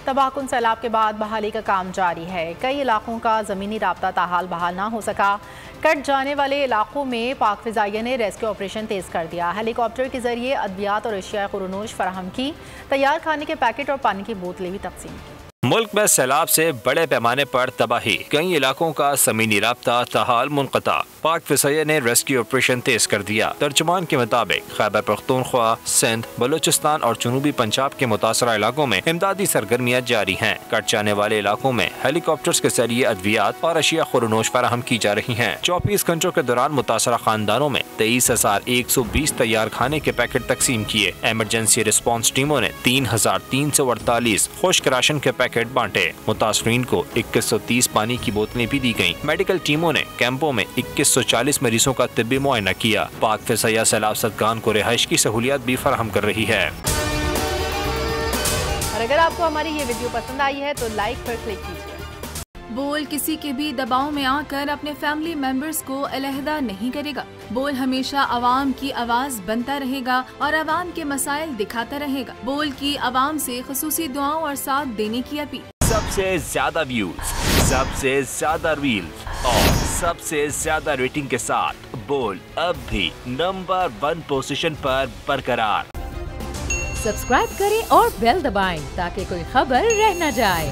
तबाहकुन सैलाब के बाद बहाली का काम जारी है। कई इलाकों का ज़मीनी राब्ता ताहाल बहाल ना हो सका। कट जाने वाले इलाकों में पाक फ़िज़ाइया ने रेस्क्यू ऑपरेशन तेज़ कर दिया। हेलीकॉप्टर के जरिए अद्वियात और अशिया खुरनोश फराहम की, तैयार खाने के पैकेट और पानी की बोतलें भी तकसीम की। मुल्क में सैलाब से बड़े पैमाने पर तबाही, कई इलाकों का ज़मीनी राब्ता ताहाल मुनक़ता। पाक फ़िज़ाइया ने रेस्क्यू ऑपरेशन तेज कर दिया। तर्जुमान के मुताबिक खैबर पख्तूनख्वा, सिंध, बलूचिस्तान और जनूबी पंजाब के मुतासरा इलाकों में इमदादी सरगर्मियाँ जारी हैं। कट जाने वाले इलाकों में हेलीकॉप्टर्स के जरिए अद्वियात और अशिया खुरनोश फराहम की जा रही हैं। 24 घंटों के दौरान मुतासरा खानदानों में 23,120 तैयार खाने के पैकेट तकसीम किए। एमरजेंसी रिस्पॉन्स टीमों ने 3,348 खुश्क राशन के पैकेट बांटे। मुतासरीन को 2130 पानी की बोतलें भी दी गयी। मेडिकल टीमों ने कैंपों में 2140 मरीजों का तिब्बी मुआयना किया। पाक फ़िज़ाइया सैलाब ज़दगान को रिहाइश की सहूलियात भी फराहम कर रही है। और अगर आपको हमारी ये वीडियो पसंद आई है तो लाइक पर क्लिक कीजिए। बोल किसी के भी दबाव में आकर अपने फैमिली मेंबर्स को अलहदा नहीं करेगा। बोल हमेशा आवाम की आवाज बनता रहेगा और आवाम के मसाइल दिखाता रहेगा। बोल की आवाम से खुसूसी दुआओं और साथ देने की अपील। सबसे ज्यादा व्यूज, सबसे ज्यादा रील्स और सबसे ज्यादा रेटिंग के साथ बोल अब भी नंबर 1 पोजीशन पर बरकरार। सब्सक्राइब करें और बेल दबाएं ताकि कोई खबर रह न जाए।